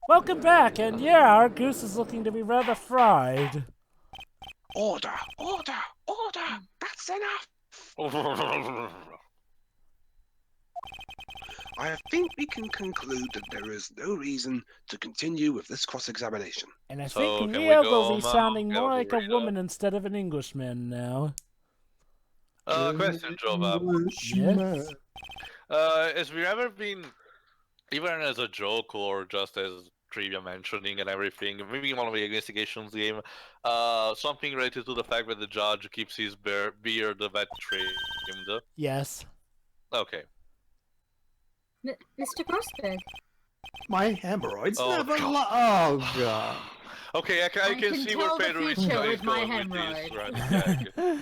Welcome back, and yeah, our goose is looking to be rather fried. Order, order, order! That's enough! I think we can conclude that there is no reason to continue with this cross-examination. And I So, think can we Rio go will be home now? sounding Get more over like a with woman instead of an Englishman now. Question, Jovah. Yes? Has we ever been, even as a joke or just as trivia mentioning and everything, maybe in one of the investigations game, something related to the fact that the judge keeps his beard that trimmed? Yes. Okay. Mr. Grossberg. My hemorrhoids Oh, never God. Oh, God. Okay, I I can can see tell where the Pedro is future going with my with this hemorrhoid. running gag.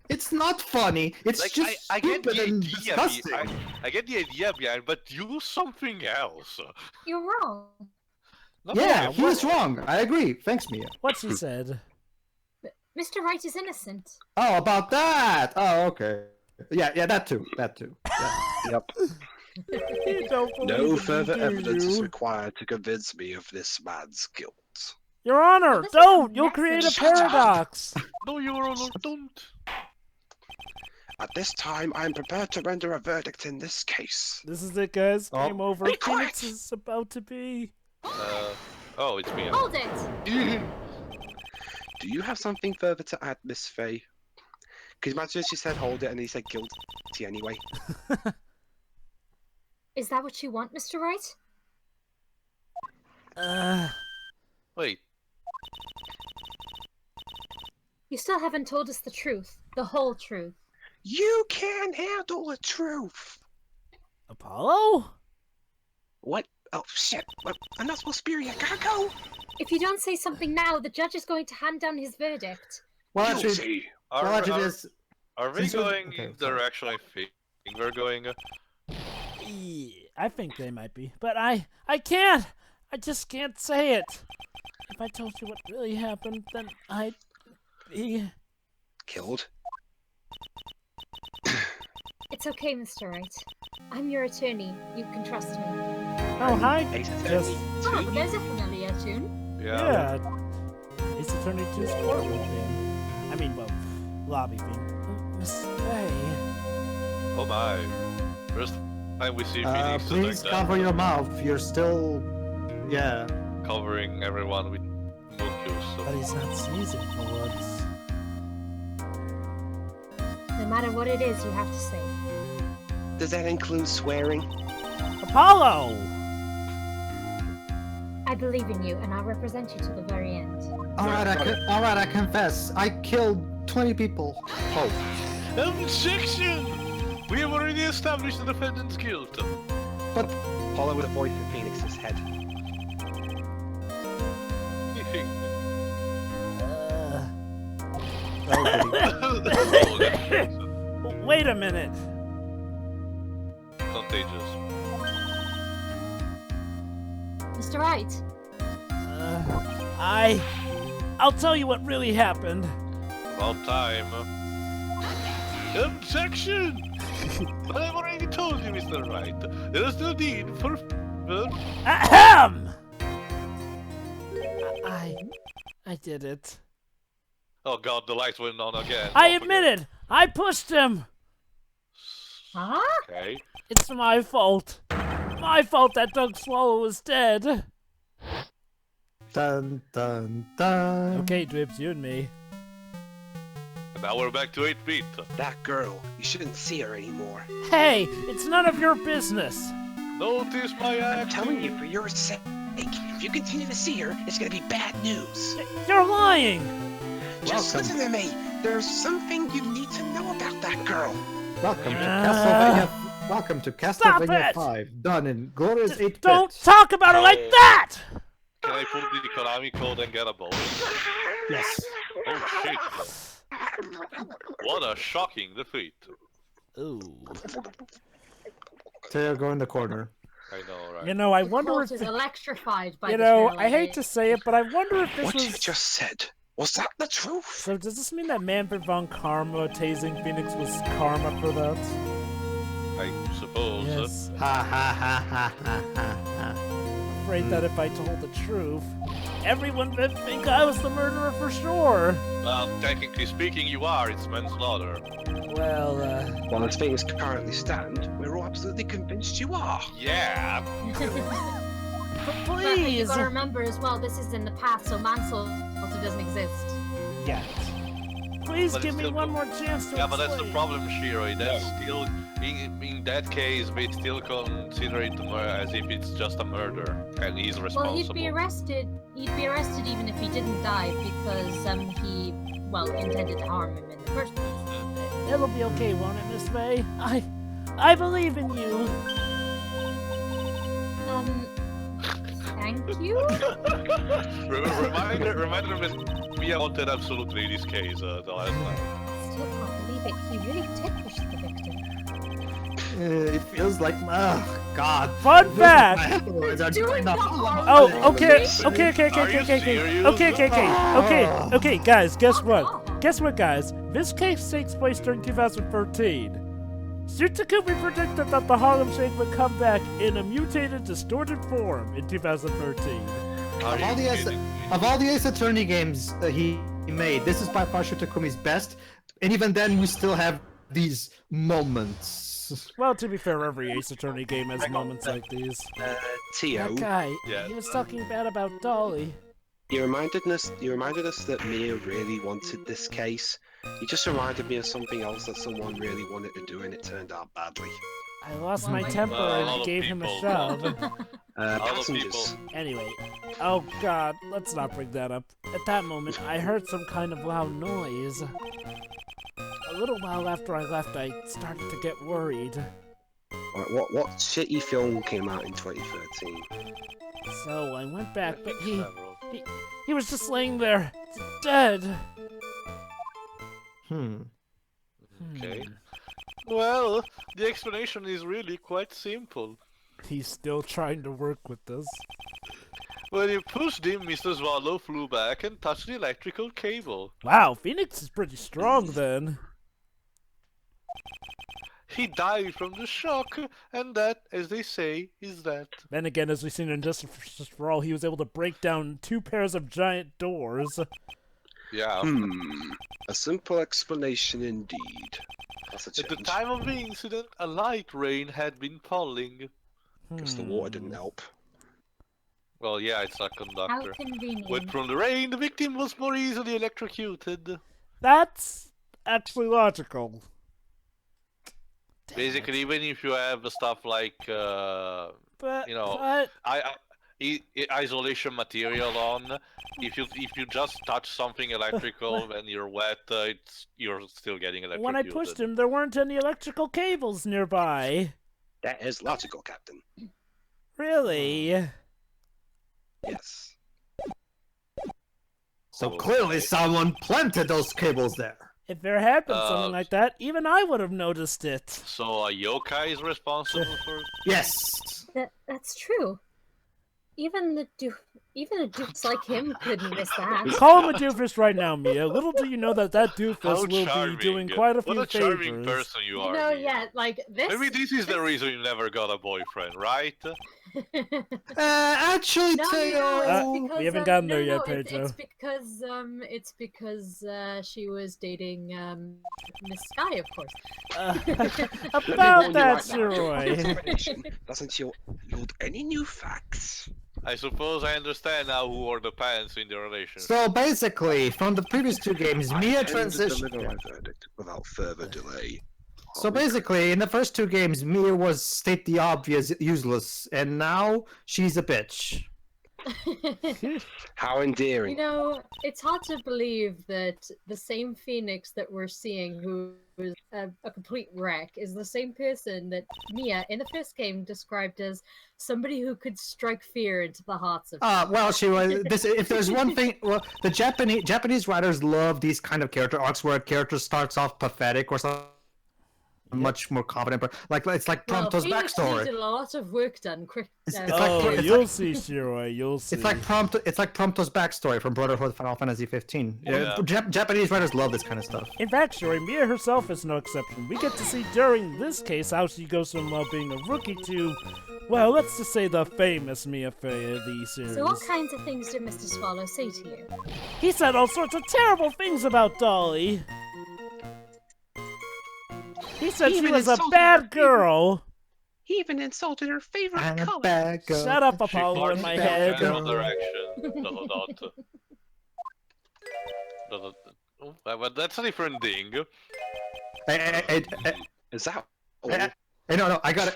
It's not funny. It's Like, just I get stupid the and idea. disgusting. I get the idea behind, but do something else. You're wrong. Not Yeah, okay, he was wrong. I agree. Thanks, Mia. What she said. Mr. Wright is innocent. Oh, about that. Oh, okay. Yeah, that too. That too. Yeah. Yep. You don't believe No me, further do evidence is you? required to convince me of this man's guilt. Your Honor, Well, this is a don't! You'll message. create a Shut up. paradox! No, Your Honor, don't. At this time, I am prepared to render a verdict in this case. This is it, guys. Oh. Game over. Be quiet. Phoenix is about to be... Oh, it's me. Hold it! Do you have something further to add, Miss Faye? Because imagine if she said hold it and he said guilty anyway. Is that what you want, Mr. Wright? Wait, You still haven't told us the truth. The whole truth. You can't handle the truth. Apollo? What? Oh shit! What? I'm not supposed to spear you. Gotta go. If you don't say something now, the judge is going to hand down his verdict. Well, actually, Guilty. are we Since we're- going okay, in the direction I think we're going? Yeah, I think they might be. But I can't! I just can't say it! If I told you what really happened, then I'd be... Killed. It's okay, Mr. Wright. I'm your attorney. You can trust me. Oh, hi! Ace Just... Oh, but there's a familiar tune. Yeah. Ace Attorney 2's courtroom theme. I mean, well, lobby theme. Miss Faye. Oh my. First time we see Phoenix please like cover that, your mouth. You're still... Yeah. covering everyone with mucus. But he's not sneezing for once. No matter what it is, you have to say. Does that include swearing? Apollo! I believe in you, and I'll represent you to the very end. Alright, I confess. I killed 20 people. Oh, Objection! We have already established the defendant's guilt. But Apollo with a voice in Phoenix's head. Wait a minute! Contagious. Mr. Wright, I'll tell you what really happened. About time. Objection! But I've already told you, Mr. Wright. There is no need for... Ahem! I did it. Oh god, the lights went on again. I Don't admit forget. it! I pushed him! huh? Okay. It's my fault. My fault that Doug Swallow was dead. dun dun dun. Okay, Dribs, you and me. And now we're back to 8 feet. That girl. You shouldn't see her anymore. Hey, it's none of your business. Notice my I'm act. telling you, for your sake. If you continue to see her, it's gonna be bad news. You're lying. Just Welcome. listen to me. There's something you need to know about that girl. Welcome to Ah. Castlevania. Welcome to Stop Castlevania it! 5. Done in glorious 8-bit. Don't talk about it like that! Can I pull the Konami code and get a bonus? Yes. Oh shit. What a shocking defeat. Ooh. Taylor, go in the corner. I know, right? You know, I The wonder court if... is electrified by You the know, trail I hate to ahead. say it, but I wonder if this What you was... just said, was that the truth? So does this mean that Manfred von Karma tasing Phoenix was karma for that? I suppose. Yes. Ha ha ha ha ha ha ha. afraid that if I told the truth, everyone would think I was the murderer for sure. Well, technically speaking, you are. It's manslaughter. Well, Well, as things currently stand, we're all absolutely convinced you are. Yeah. but But you please. gotta remember as well, this is in the past, so manslaughter doesn't exist. Yes. Please But give it's me still one more chance to Yeah, but that's the explain. problem, Shiro. That's still, in that case, we still consider it as if it's just a murder, and he's responsible. Well, he'd be arrested. He'd be arrested even if he didn't die because he, well, intended to harm him in the first place. It'll be okay, won't it, Miss Faye? I believe in you. Thank you. Reminder Miss Mia wanted absolutely in this case the last time. Still can't believe it. He really did push the victim. It feels like, oh god. Fun My fact. hemorrhoids are Doing doing the the hard Oh, thing. okay, guys, guess what? Guess what, guys? This case takes place during 2013. Tsutakumi predicted that the Harlem Shake would come back in a mutated, distorted form in 2013. Are you kidding me? Of all the Ace Attorney games he made, this is by far Shutakumi's best, and even then we still have these moments. Well, to be fair, every Ace Attorney game has moments like these. Tio, That guy, Yeah. he was talking bad about Dolly. you reminded us that Mia really wanted this case. You just reminded me of something else that someone really wanted to do, and it turned out badly. I lost Well, my my- temper A lot and of gave him a people. shove. All the Passengers. Anyway, oh god, let's not bring that up. At that moment, I heard some kind of loud noise. A little while after I left, I started to get worried. What shitty film came out in 2013? So I went back, but he was just laying there, dead. Okay. Well, the explanation is really quite simple. He's still trying to work with us. When you pushed him, Mr. Swallow flew back and touched the electrical cable. Wow, Phoenix is pretty strong then. He died from the shock, and that, as they say, is that. Then again, as we've seen in Justice for All, he was able to break down 2 pairs of giant doors. Yeah. A simple explanation indeed. That's a At the change. time of the incident, a light rain had been falling. Because the water didn't help. Well, yeah, it's a How conductor. convenient. When from the rain, the victim was more easily electrocuted. That's actually logical. Basically, even if you have stuff like, But, you know, but isolation material on, if you just touch something electrical and you're wet, you're still getting electrocuted. when I pushed him, there weren't any electrical cables nearby. That is logical, Captain. Really? Yes. So clearly someone planted those cables there. If there had been something like that, even I would have noticed it. So a yokai is responsible for. Yes. That's true. Even a doofus like him couldn't miss that. Call him a doofus right now, Mia. Little do you know that doofus How will be charming. doing quite a few What a charming favors. person you You are. know, Mia. yeah, like this. Maybe this is the reason you never got a boyfriend, right? Actually, No, Teo. it's because, we haven't gotten there yet, no, Pedro. It's because she was dating Miss Sky, of course. About that, Right now, Shiroi. information doesn't yield any new facts. I suppose I understand now who wore the pants in the relationship. So basically, from the previous 2 games, Mia I intend to transitioned. deliver my verdict without further delay. So basically, in the first 2 games, Mia was state the obvious useless, and now she's a bitch. How endearing. You know, it's hard to believe that the same Phoenix that we're seeing, who was a complete wreck, is the same person that Mia in the first game described as somebody who could strike fear into the hearts of. Well, she was. If there's one thing, well, the Japanese writers love these kind of character arcs where a character starts off pathetic or something much more confident. Like it's like Prompto's Phoenix backstory. needed a lot of work done. Quick. It's like- Oh, it's you'll like- see, Shiroi. You'll see. It's like Prompto's backstory from Brotherhood Final Fantasy 15. Yeah. Japanese writers love this kind of stuff. In fact, Shiroi, Mia herself is no exception. We get to see during this case how she goes from being a rookie to, well, let's just say the famous Mia Fey of the series. So what kinds of things did Mr. Swallow say to you? He said all sorts of terrible things about Dolly. He said He she even was a insulted bad her girl. He even insulted her favorite And a color. bag of Shut up, She Apollo, in farts my in head. general direction. But that's a different thing. Hey, Is that all? no, I got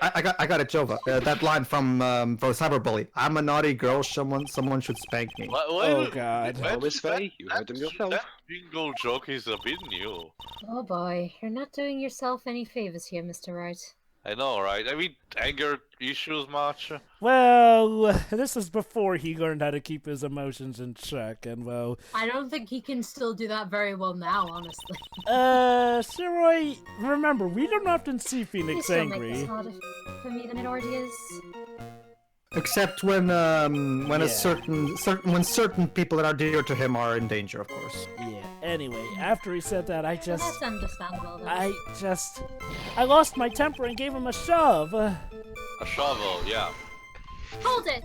it, Jovah. That line from Cyberbully. I'm a naughty girl. Someone should spank me. Oh, God. Oh, Miss Faye, you heard him yourself. That bingo joke is a bit new. Oh boy, you're not doing yourself any favors here, Mr. Wright. I know, right? I mean, anger issues much? Well, this is before he learned how to keep his emotions in check, and well, I don't think he can still do that very well now, honestly. Shiroi, remember, we don't often see You Phoenix still make angry. this harder for me than it already is. Except when certain people that are dear to him are in danger, of course. Yeah, anyway, after he said that, Well, that's understandable, though. I lost my temper and gave him a shove. A shovel, yeah. Hold it!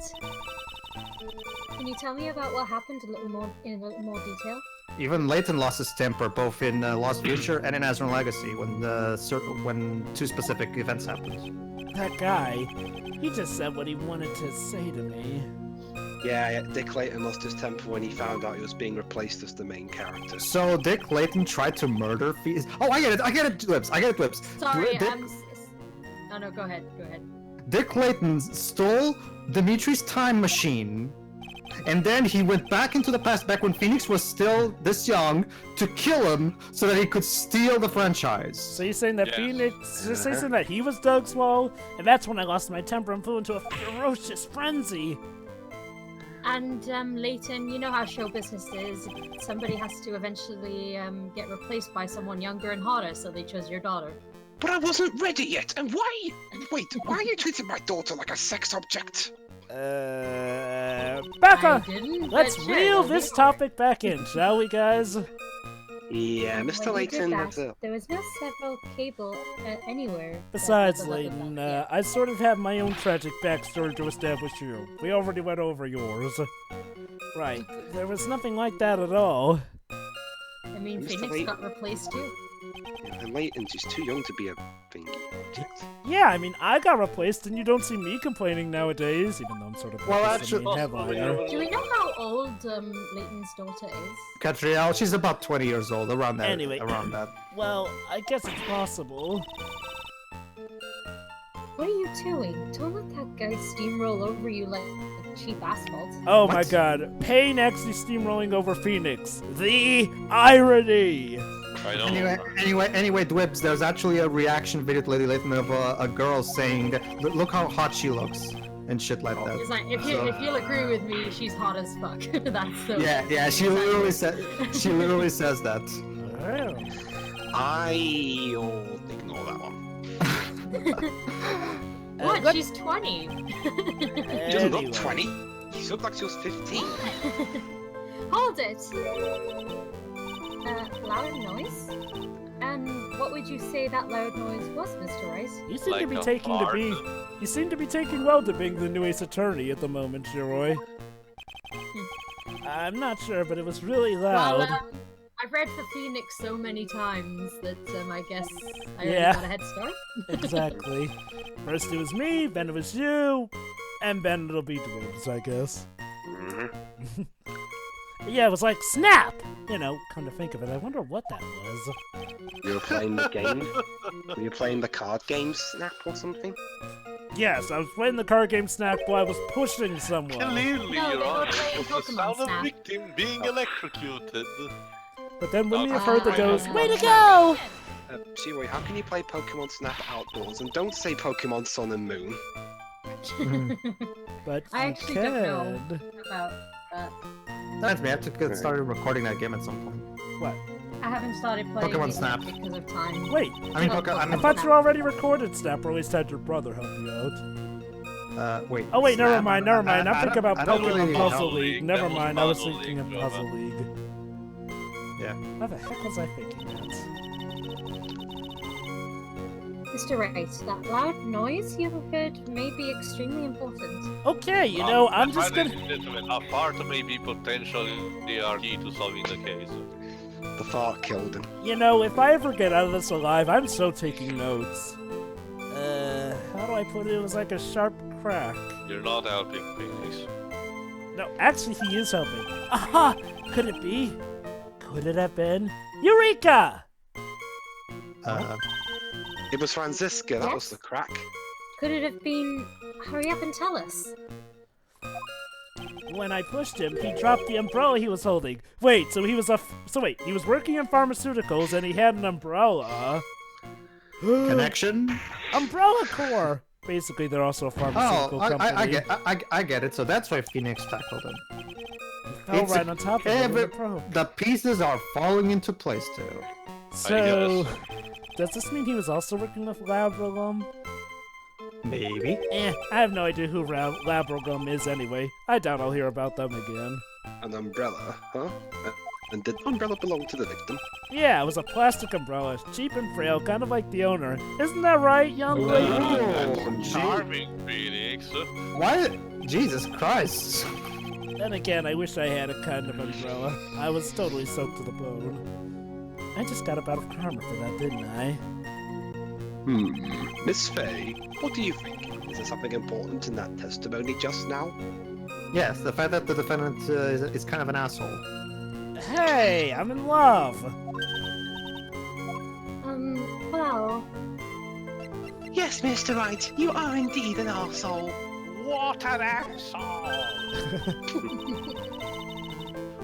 Can you tell me about what happened in a little more detail? Even Layton lost his temper, both in Lost Future and in Azure Legacy, when two specific events happened. That guy, he just said what he wanted to say to me. Yeah, Dick Layton lost his temper when he found out he was being replaced as the main character. So Dick Layton tried to murder Phoenix. Oh, I get it, Dwips. Sorry, Dick, Oh no, go ahead. Dick Layton stole Dimitri's time machine, and then he went back into the past, back when Phoenix was still this young, to kill him so that he could steal the franchise. So you're saying that Yes. Phoenix, you're saying that he was Doug Swallow, and that's when I lost my temper and flew into a ferocious frenzy. And Leighton, you know how show business is. Somebody has to eventually get replaced by someone younger and hotter, so they chose your daughter. But I wasn't ready yet, and why? Wait, why are you treating my daughter like a sex object? Becca, I didn't, let's but sure, reel we'll this do- topic back in, shall we, guys? Yeah, When Mr. you Layton, did that's that, a... there was no several cable anywhere. Besides, Blah, blah, blah, blah, Layton, blah. Yeah. I sort of have my own tragic backstory to establish here. We already went over yours. Right, there was nothing like that at all. I mean, Mr. Phoenix Layton. got replaced too. And Layton's just too young to be a thingy object. Yeah, I mean, I got replaced, and you don't see me complaining nowadays, even though I'm sort of Well, like actually- the main headliner. Do we know how old Leighton's daughter is? Catriel, she's about 20 years old, around that. Anyway. Around that. Well, I guess it's possible. What are you doing? Don't let that guy steamroll over you like cheap asphalt. Oh my What? god, Pain actually steamrolling over Phoenix. The irony! I know. Anyway, Dwibs, there's actually a reaction video to Lady Layton of a girl saying, look how hot she looks, and shit like that. It's like, if you'll agree with me, she's hot as fuck. That's so. Yeah, she literally says that. Well, I'll ignore that one. What? let- She's 20. She doesn't anyway. look 20. She looked like she was 15. Hold it. Loud noise. And what would you say that loud noise was, Mr. Rice? You seem to Like be a taking fart. You seem to be taking well to being the new Ace Attorney at the moment, Shiroi. I'm not sure, but it was really loud. Well, I've read for Phoenix so many times that I guess I already Yeah. got a head start. Exactly. First it was me, then it was you, and then it'll be Dwibs, I guess. Mhm. Yeah, it was like snap! You know, come to think of it, I wonder what that was. You were playing the game? Were you playing the card game Snap or something? Yes, I was playing the card game Snap while I was pushing someone. Clearly, No, they Your were Honor, playing was the Pokemon sound of Snap. victim being electrocuted. But then when we Okay. heard the goes, Ah. way to go! Shiwei, how can you play Pokemon Snap outdoors? And don't say Pokemon Sun and Moon. But I you actually don't know. can. About that. That's me. I have to get started recording that game at some point. What? I haven't started playing Pokemon it yet Snap. because of time. Wait, I mean, Oh, I thought you already recorded Snap, or at least had your brother help you out. Wait. Oh wait, never Snap? mind. I'm thinking about I don't Pokemon really Puzzle know. League. Never That was mind, I was Puzzle thinking of League, Puzzle Jovah. League. Yeah. What the heck was I thinking of? Mr. Wright, that loud noise you heard may be extremely important. Okay, you know, I'm just gonna... A fart may be potentially the key to solving the case. The fart killed him. You know, if I ever get out of this alive, I'm so taking notes. How do I put it? It was like a sharp crack. You're not helping, Phoenix. No, actually, he is helping. Aha! Could it be? Could it have been? Eureka! It was Franziska, that was Yes? the crack. Could it have been... Hurry up and tell us. When I pushed him, he dropped the umbrella he was holding. Wait, so he was he was working in pharmaceuticals and he had an umbrella. Connection? Umbrella Corps! Basically, they're also a pharmaceutical company. I get it. So that's why Phoenix tackled him. Fell It's right on top of it. with a probe. The pieces are falling into place too. So, does this mean he was also working with Labrogum? Maybe. I have no idea who Labrogum is anyway. I doubt I'll hear about them again. An umbrella, huh? And did the umbrella belong to the victim? Yeah, it was a plastic umbrella, cheap and frail, kind of like the owner. Isn't that right, young lady? Oh, Charming, Phoenix. Why? Jesus Christ. Then again, I wish I had a kind of umbrella. I was totally soaked to the bone. I just got a bout of karma for that, didn't I? Miss Faye, what do you think? Is there something important in that testimony just now? Yes, the fact that the defendant is kind of an asshole. Hey, I'm in love! Well... Yes, Mr. Wright, you are indeed an arsehole. What an asshole!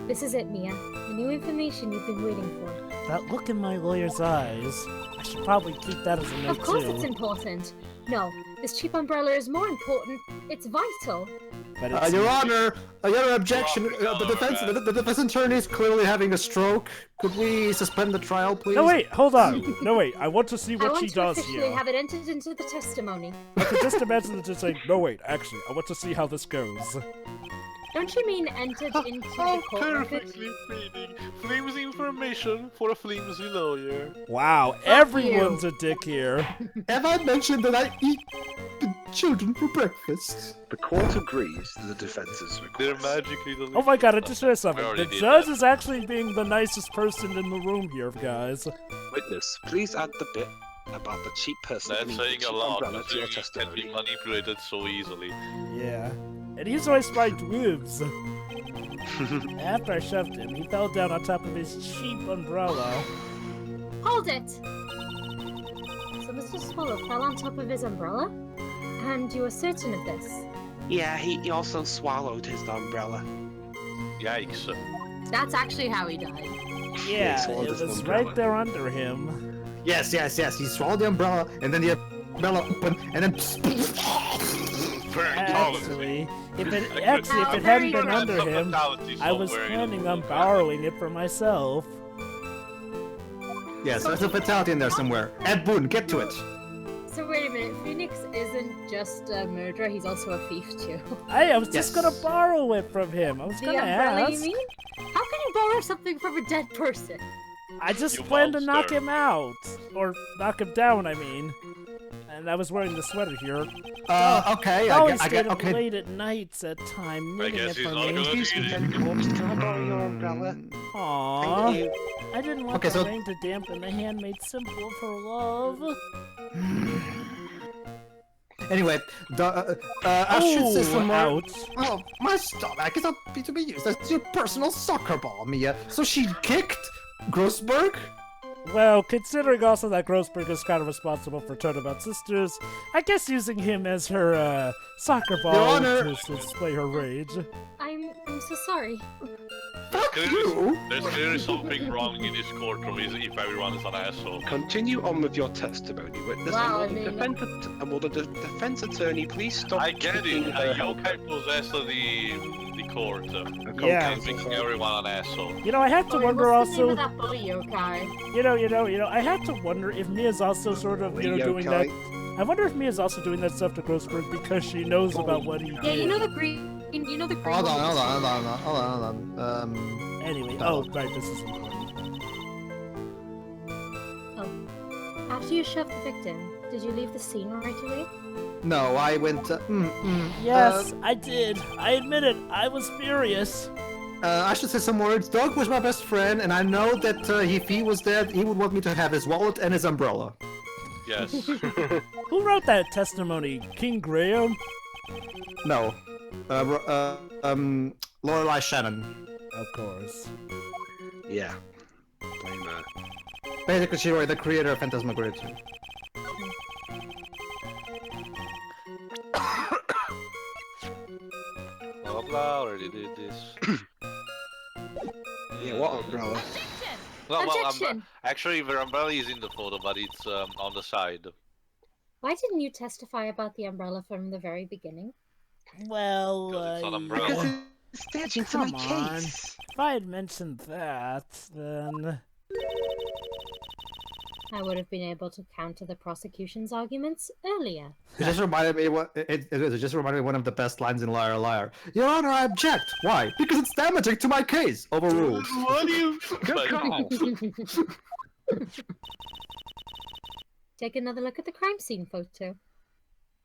This is it, Mia. The new information you've been waiting for. That look in my lawyer's eyes. I should probably keep that as a note, Of course too. it's important. No, this cheap umbrella is more important. It's vital. But it's... Your Honor, your objection. The defense attorney is clearly having a stroke. Could we suspend the trial, please? No, wait, hold on. No, wait, I want to see I what want she to does officially here. have it entered into the testimony. I could just imagine it just saying, no, wait, actually, I want to see how this goes. Don't you mean entered into the court record? Perfectly fitting. Flimsy information for a flimsy lawyer. Wow, everyone's a dick here. Have I mentioned that I eat the children for breakfast? The court agrees to the defense's They're request. magically the Oh my god, I just realized something. We already The did judge that. is actually being the nicest person in the room here, guys. Witness, please add the bit about the cheap person That's beneath the saying a cheap lot, umbrella to your because you can be testimony. manipulated so easily. Yeah. And he's always my dibs. After I shoved him, he fell down on top of his cheap umbrella. Hold it! So Mr. Swallow fell on top of his umbrella? And you are certain of this? Yeah, he also swallowed his umbrella. Yikes. That's actually how he died. Yeah, swallowed it his was umbrella. right there under him. Yes. He swallowed the umbrella, and then the umbrella opened, and then. Actually, if it hadn't been under him, I was planning on borrowing it for myself. Yes, there's a fatality in there somewhere. Ed Boon, get to it. So wait a minute, Phoenix isn't just a murderer, he's also a thief too. I was just Yes. gonna borrow it from him. I was The gonna umbrella, ask. you mean? How can you borrow something from a dead person? I just You planned to knock monster. him out. Or knock him down, I mean. And I was wearing the sweater here. Okay, Always I stayed get. up Okay. late at nights at time, knitting guess it he's for not me. gonna Excuse me, then, Corpse, can I borrow your umbrella? Aww. Thank you. I didn't want Okay, the so- rain to dampen the handmade symbol of her love. Anyway, I should say Ooh, some more. ouch. Oh, my stomach is not to be used as your personal soccer ball, Mia. So she kicked Grossberg? Well, considering also that Grossberg is kind of responsible for Turnabout Sisters, I guess using him as her soccer ball Honor. to display her rage. I'm so sorry. Fuck you! There's clearly something wrong in this courtroom if everyone is an asshole. Continue on with your testimony, witness. Wow, and will the defense attorney please stop? I get kicking it. her Yokai possessed the court. Yeah. And making everyone an asshole. You know, I have to wonder What's the name also. of that bully yokai? You know, I have to wonder if Mia's also sort of, doing that. I wonder if Mia's also doing that stuff to Grossberg because she knows about what he did. Yeah, you know the green. You know the green. Hold one on. Anyway, oh, right, this is important. After you shoved the victim, did you leave the scene right away? No, I went. Yes, I did. I admit it. I was furious. I should say some words. Doug was my best friend, and I know that if he was dead, he would want me to have his wallet and his umbrella. Yes. Who wrote that testimony? King Graham? No. Lorelei Shannon. Of course. Yeah. Blame her. Basically, she was the creator of Phantasmagoria 2. Blah blah. Already did this. Yeah, what umbrella? Objection! Actually, the umbrella is in the photo, but it's on the side. Why didn't you testify about the umbrella from the very beginning? Well, Because it's an umbrella. Because it's staging to my Come on. case. if I had mentioned that, then... I would have been able to counter the prosecution's arguments earlier. It just reminded me it just reminded me of one of the best lines in Liar Liar. Your Honor, I object. Why? Because it's damaging to my case. Overruled. What do you? Good call. Take another look at the crime scene photo.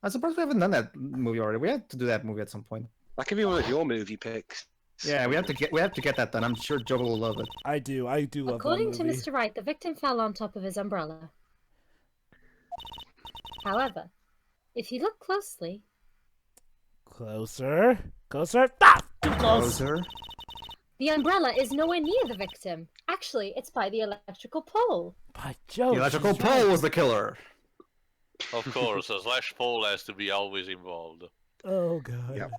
I'm surprised we haven't done that movie already. We had to do that movie at some point. That could be one of your movie picks. Yeah, we have to get that done. I'm sure Jovah will love it. I do love According that to movie. Mr. Wright, the victim fell on top of his umbrella. However, if you look closely, Closer. Closer. Ah! Too close! Closer. the umbrella is nowhere near the victim. Actually, it's by the electrical pole. By Jove, The electrical she's pole right. was the killer. Of course, a slash pole has to be always involved. Oh, God. Yep.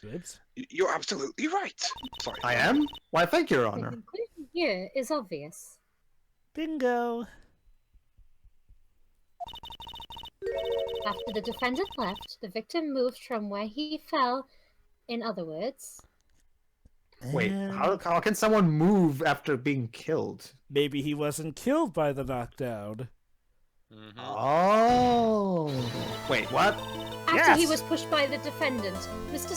Gibbs? You're absolutely right. Sorry. I am? Why, thank you, Your The Honor. conclusion here is obvious. Bingo. After the defendant left, the victim moved from where he fell. In other words, Wait, And how can someone move after being killed? maybe he wasn't killed by the knockdown. Mm-hmm. Oh. Wait, what? after he Yes! was pushed by the defendant, Mr.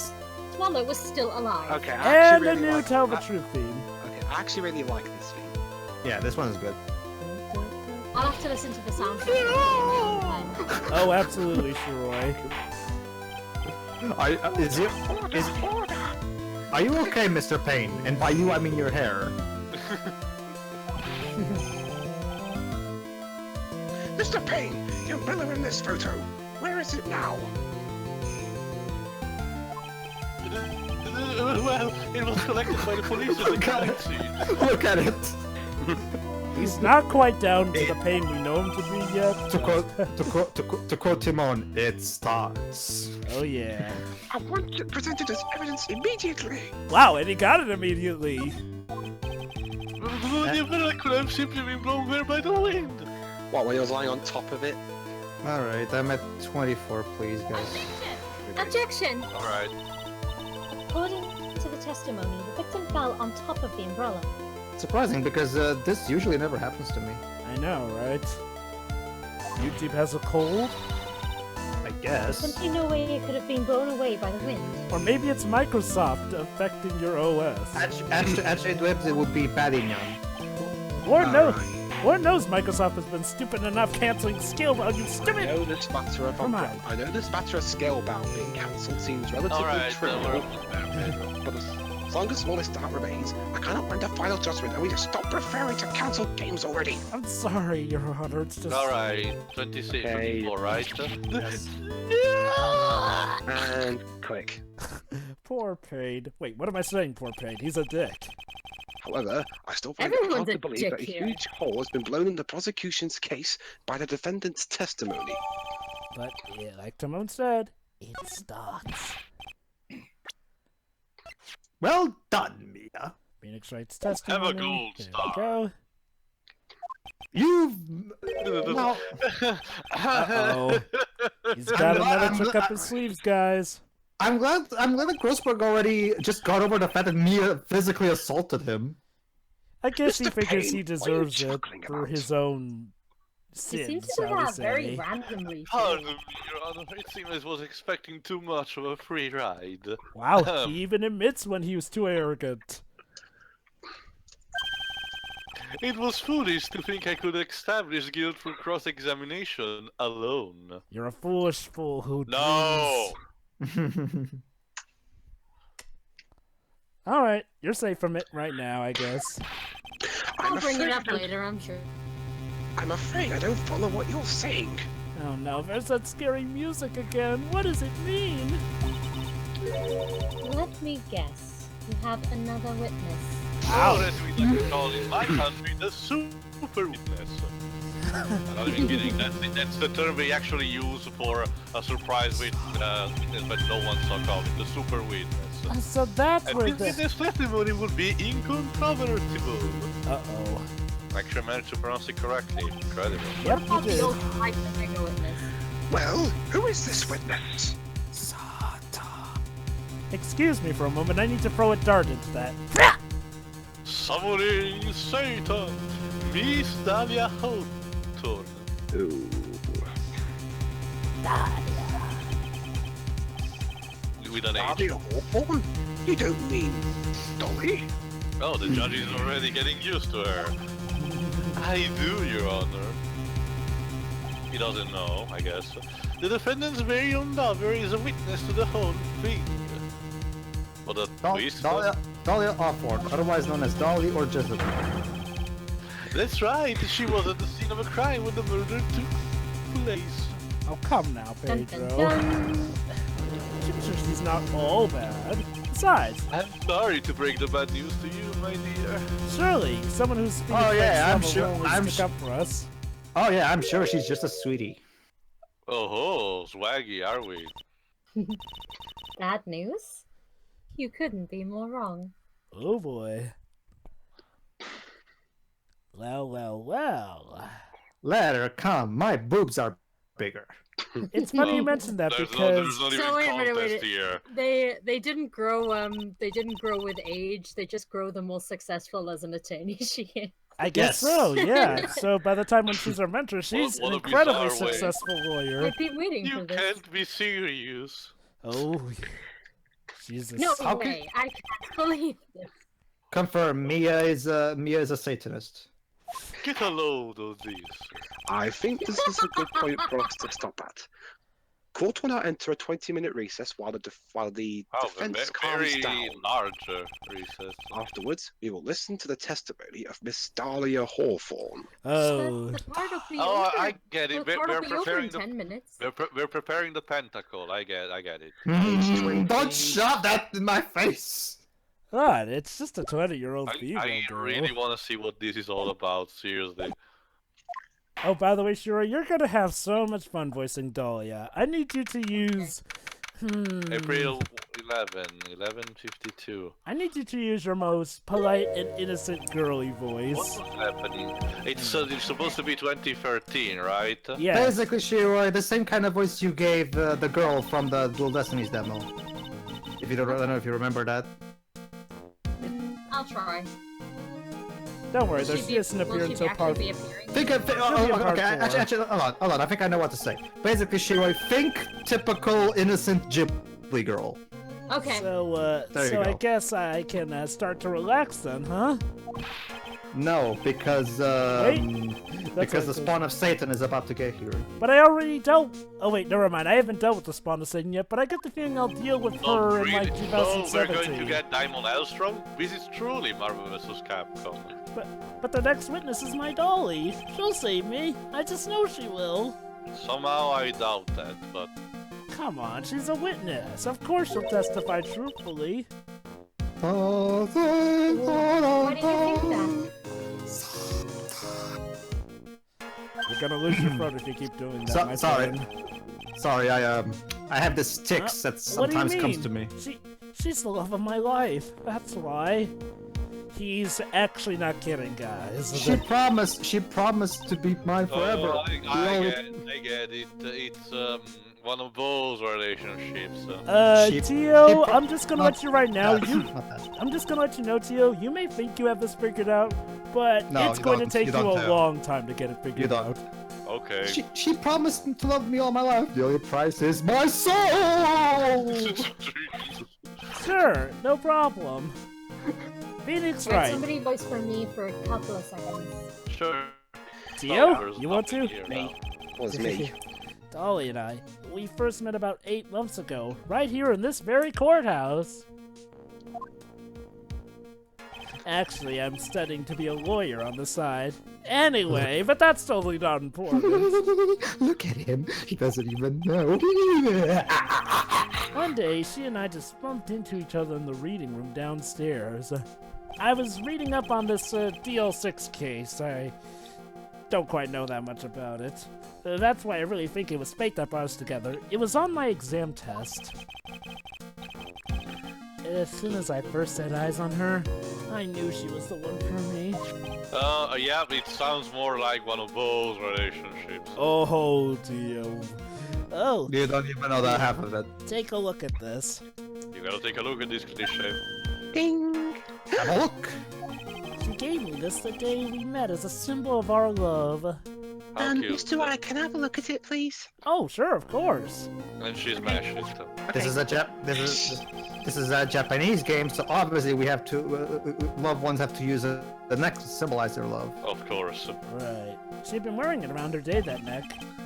Swallow was still alive. Okay, I And actually a really new like Tell the that. Truth theme. Okay, I actually really like this theme. Yeah, this one is good. I'll have to listen to the soundtrack. in my own time. Oh, absolutely, Shiroi. Are you okay, Mr. Payne? And by you, I mean your hair. Mr. Payne, the umbrella in this photo. Where is it now? Well, it was collected by the police at the crime scene. Look at it. He's not quite down to the pain we know him to be yet. To quote Timon, it starts. Oh, yeah. I want it presented as evidence immediately. Wow, and he got it immediately. The umbrella could have simply been blown away by the wind. What, when he was lying on top of it? Alright, I'm at 24, please, guys. Objection! Alright. According to the testimony, the victim fell on top of the umbrella. Surprising, because this usually never happens to me. I know, right? YouTube has a cold? I guess. Simply no way it could have been blown away by the wind. Or maybe it's Microsoft affecting your OS. Actually, it would be Padignon. Lord knows Microsoft has been stupid enough canceling skill. Oh, you I stupid! know this matter of Come on. I know this matter of Scalebound being cancelled seems relatively Alright, trivial, but as long as Wallace Start remains, I cannot render final judgment, and we just stop referring to cancelled games already. I'm sorry, Your Honor. It's just. Alright, 26, Okay. 24, right? Yes. And click. Poor Paid. Wait, what am I saying, poor Paid? He's a dick. However, I still find it Everyone's hard a to believe dick that a here. huge hole has been blown in the prosecution's case by the defendant's testimony. But, yeah, like Timon said, it starts. Well done, Mia. Phoenix Wright's testimony. Have a gold There star. we go. You've now. Uh-oh. He's got another trick up his sleeves, guys. I'm glad that Grossberg already just got over the fact that Mia physically assaulted him. I guess he Mr. figures Payne, he what are you deserves it chuckling for about? his own He sins, seems to do shall we that very say. randomly. Pardon Too. me, Your Honor. It seems I was expecting too much of a free ride. Wow, he even admits when he was too arrogant. It was foolish to think I could establish guilt through cross-examination alone. You're a foolish fool who No! dreams. Alright, you're safe from it right now, I guess. I'll bring it up later, I'm sure. I'm afraid I don't follow what you're saying. Oh no, there's that scary music again. What does it mean? Let me guess. You have another witness. Or as we like to call in my country, the super witness. I'm not even kidding, that's the term we actually use for a surprise witness, but no one saw coming, the super witness. So that's And where this the... witness testimony would be incontrovertible. Uh-oh. Actually, I managed to pronounce it correctly. Incredible. Yep, What you about the did. old type of mega witness? Well, who is this witness? Excuse me for a moment, I need to throw a dart into that. Summoning Satan, Miss Dahlia Houghton. Ooh. With an H. Dahlia Hawthorne? You don't mean Dolly? Oh, the judge is already getting used to her. I do, Your Honor. He doesn't know, I guess. The defendant's very own lover is a witness to the whole thing. What a twist. Dahlia Hawthorne, otherwise known as Dolly or Jezebel. That's right, she was at the scene of a crime when the murder took place. Oh, come now, Dun, Pedro. dun, dun. I'm sure she's not all bad. Besides, I'm sorry to break the bad news to you, my dear. surely someone who's speaking Oh, yeah, I'm French sure- level will I'm stick up for us. Oh yeah, I'm sure she's just a sweetie. Oh, swaggy, are we? Bad news? You couldn't be more wrong. Oh boy. Well. Let her come. My boobs are bigger. It's funny you Oh, mentioned that there's because not So even wait a minute, contest wait a- here. They didn't grow with age. They just grow the more successful as an attorney she is. I guess Yes. so, yeah. So by the time when she's our mentor, she's What an a incredibly bizarre way. successful lawyer. I've been waiting You for this. can't be serious. Oh, Jesus. No How can- way! I can't believe this. Confirm. Mia is a Satanist. Get a load of this. I think this is a good point for us to stop at. Court will now enter a 20-minute recess while the Wow, defense calms very down. large recess. Afterwards, we will listen to the testimony of Miss Dahlia Hawthorne. Oh, The part will be Oh, over. I get it. The part will We're be over in preparing 10 the minutes. we're preparing the pentacle. I get it. Don't shove that in my face. God, it's just a 20-year-old I female girl. really want to see what this is all about. Seriously. Oh, by the way, Shura, you're gonna have so much fun voicing Dahlia. I need you to use... April 11:52. I need you to use your most polite and innocent girly voice. What's happening? It's supposed to be 2013, right? Yeah. Basically, Shiroi, the same kind of voice you gave the girl from the Dual Destinies demo. If you don't, I don't know if you remember that. I'll try. Don't worry, Will there's she be- just an will she appearance until part... actually be appearing? Think of, be a okay, hardcore. actually, hold on. I think I know what to say. Basically, Shiroi, think typical innocent Ghibli girl. Okay. So, There you so I go. guess I can start to relax then, huh? No, because That's because what the it says. spawn of Satan is about to get here. But I already dealt... Oh wait, never mind. I haven't dealt with the spawn of Satan yet, but I get the feeling I'll deal with Oh, her in like really? Oh, we're 2017. going to get Diamond Elstrom? This is truly Marvel vs. Capcom. But the next witness is my dolly. She'll save me. I just know she will. Somehow I doubt that, but Come on, she's a witness. Of course she'll testify truthfully. Why do you think that? You're gonna lose your throat if you keep doing that, my Sorry, friend. sorry. I have this tics that What do you sometimes comes mean? to me. She's the love of my life. That's why. He's actually not kidding, guys. She promised to be mine forever. Oh, I get it. It's one of those relationships. Tio, I'm just gonna let you right now. Not that. I'm just gonna let you know, Tio, you may think you have this figured out, but No, it's you going to don't. take You you don't, a Tio. long time to get it You figured don't. out. Okay. She promised to love me all my life. The only price is my soul. Sure, no problem. Phoenix Right, Wright. somebody voice for me for a couple of seconds. Sure. Tio, there's you want to? nothing here now. Was me. Dolly and I, we first met about 8 months ago, right here in this very courthouse. Actually, I'm studying to be a lawyer on the side. Anyway, but that's totally not important. Look at him. He doesn't even know. One day, she and I just bumped into each other in the reading room downstairs. I was reading up on this DL6 case. I don't quite know that much about it. That's why I really think it was fate that brought us together. It was on my exam test. As soon as I first set eyes on her, I knew she was the one for me. Yeah, it sounds more like one of those relationships. Oh, Tio. Oh, You don't even know that half of it. take a look at this. You gotta take a look at this cliche. Ding! Have a look. She gave me this the day we met as a symbol of our love. How cute. Mr. Wright, can I have a look at it, please? Oh, sure, of course. And she's mashed. This is a Japanese game, so obviously we have to loved ones have to use the neck to symbolize their love. Of course. Right. She'd been wearing it around her day that neck,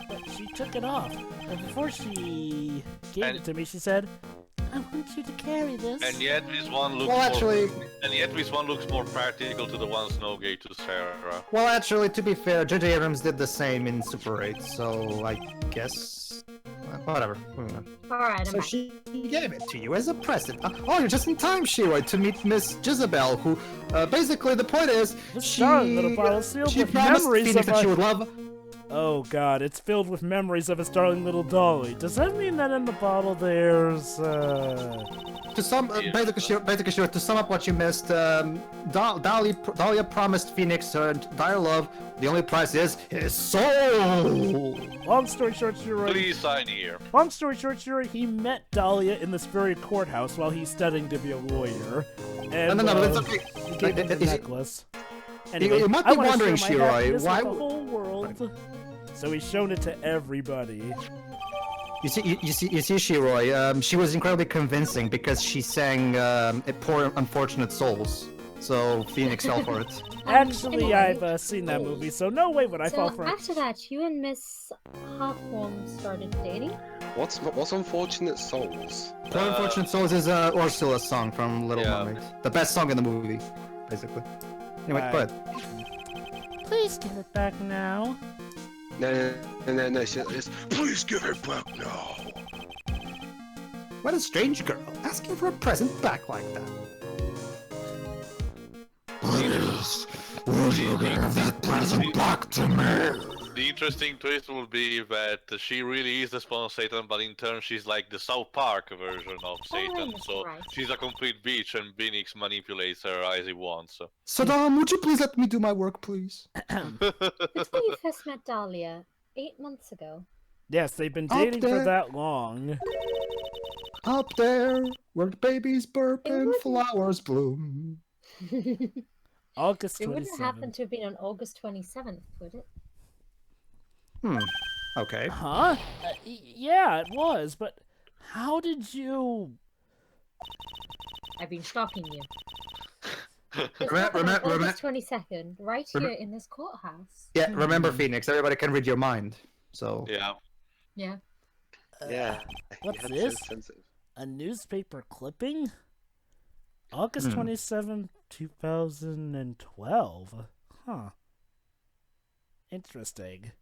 but she took it off. And before she gave it to me, she said, I want you to carry this. And yet this one looks Well, actually, more practical to the one Snow gave to Sarah. to be fair, J.J. Abrams did the same in Super 8, so I guess whatever. Alright, I'm So back. she gave it to you as a present. Oh, you're just in time, Shiro, to meet Miss Jezebel, who basically the point is This darling little bottle sealed she with promised memories Phoenix of that she a... would love. Oh god, it's filled with memories of his darling little Dolly. Does that mean that in the bottle there's, To sum, basically, Shiro, to sum up what you missed, Dahlia promised Phoenix her entire love. The only price is his soul. Long story short, Shiro... Please sign here. Long story short, Shiro, he met Dahlia in this very courthouse while he's studying to be a lawyer. And, No, but it's okay. he gave him the Is it- necklace. Anyway, you might I be wanna wondering, share my Shiroi, happiness why with the would- whole world. So he's shown it to everybody. You see, Shiroi. She was incredibly convincing because she sang "Poor Unfortunate Souls," so Phoenix fell for it. Actually, anyway. I've seen that movie, so no way would I fall So for it. after that, you and Miss Halfworm started dating? What's Unfortunate Souls? "Poor Unfortunate Souls" is Ursula's song from Little Yeah. Mermaid, the best song in the movie, basically. Anyway, go ahead. Please give it back now. No. It's, please give it back now. What a strange girl, asking for a present back like that. Please, would you give that present back to me? The interesting twist will be that she really is the spawn of Satan, but in turn she's like the South Park version of Satan. Mr. So Wright. she's a complete bitch, and Phoenix manipulates her as he wants. Saddam, would you please let me do my work, please? That's when you first met Dahlia 8 months ago. Yes, they've been Up dating for there. that long. Up there, where the babies burp It and wouldn't- flowers bloom. August It wouldn't 27th. happen to have been on August 27th, would it? Okay. Huh? Yeah, it was, but how did you... I've been stalking you. This Remember- happened on remember- August 22nd, right here in this courthouse. Yeah, remember, Phoenix, everybody can read your mind. So, Yeah. Yeah. Yeah. What's you had to this? sensitive. A newspaper clipping? August 27th, 2012. Huh. Interesting.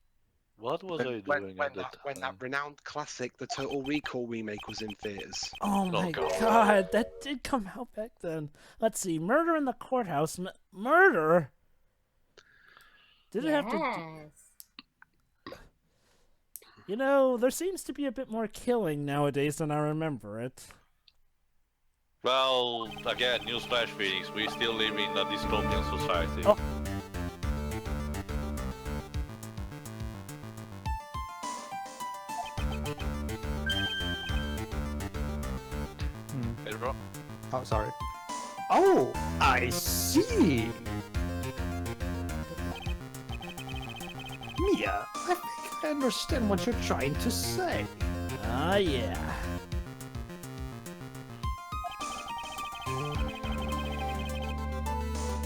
What was I doing at the When time? that renowned classic, the Total Recall remake, was in theaters. Oh my God. god, that did come out back then. Let's see, murder in the courthouse. Murder? Did it have to... Yes. You know, there seems to be a bit more killing nowadays than I remember it. Well, again, newsflash, Phoenix. We still live in a dystopian society. Oh. Hey, bro. Oh, sorry. Oh, I see. Mia, I think I understand what you're trying to say. Ah, yeah.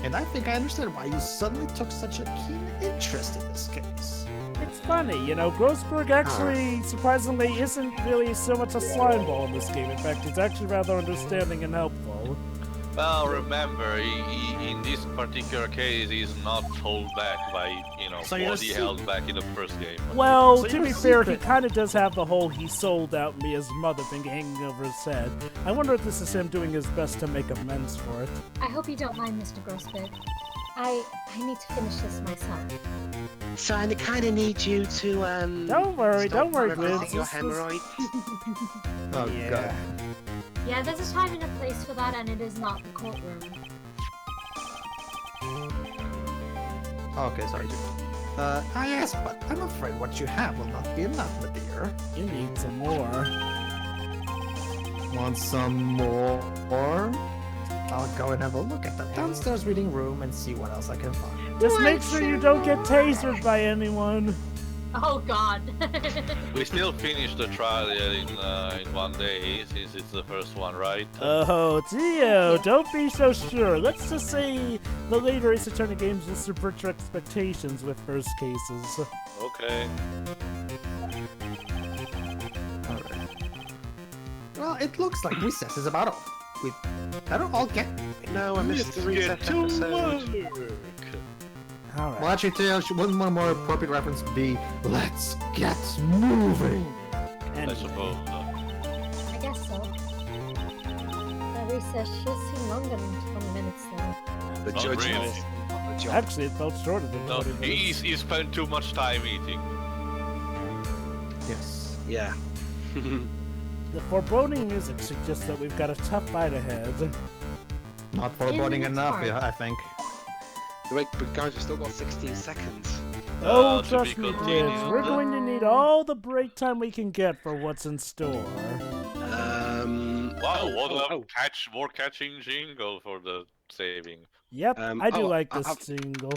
And I think I understand why you suddenly took such a keen interest in this case. It's funny, you know, Grossberg actually, surprisingly, isn't really so much a slime ball in this game. In fact, he's actually rather understanding and helpful. Well, remember, in this particular case, he's not held back by, you know, So what he held back in the first game. Well, So to your be fair, he secret- kind of does have the whole he sold out Mia's mother thing hanging over his head. I wonder if this is him doing his best to make amends for it. I hope you don't mind, Mr. Grossberg. I need to finish this myself. So I kind of need you to Don't worry, stop don't worry, manipulating Vince. your This is- hemorrhoid. Oh, Yeah. God. Yeah, there's a time and a place for that, and it is not the courtroom. Okay, sorry, dude. Yes, but I'm afraid what you have will not be enough, my dear. You need some more. Want some more? I'll go and have a look at the downstairs reading room and see what else I can find. Just make sure you don't get tasered by anyone. Oh god. We still finished the trial in 1 day, since it's the first one, right? Oh, Theo, don't be so sure. Let's just say the later Ace Attorney games will subvert your expectations with first cases. Okay. Alright. Well, it looks like recess is about over. We better all get... No, I missed the reset episode. Alright. Well, actually, Theo, wouldn't one more appropriate reference be, let's get moving? I suppose. I guess so. That recess should seem longer than 20 minutes now. The Not judge really. is on the job. Actually, it felt shorter than No, 20 minutes. he spent too much time eating. Yes. Yeah. The foreboding music suggests that we've got a tough fight ahead. Not foreboding In enough, part. yeah, I think. Wait, but guys, we've still got 16 seconds. Oh, to trust be me, continued. Rich. We're going to need all the break time we can get for what's in store. Wow, what a oh. more catching jingle for the saving. Yep, I do oh, like I- this I've- jingle.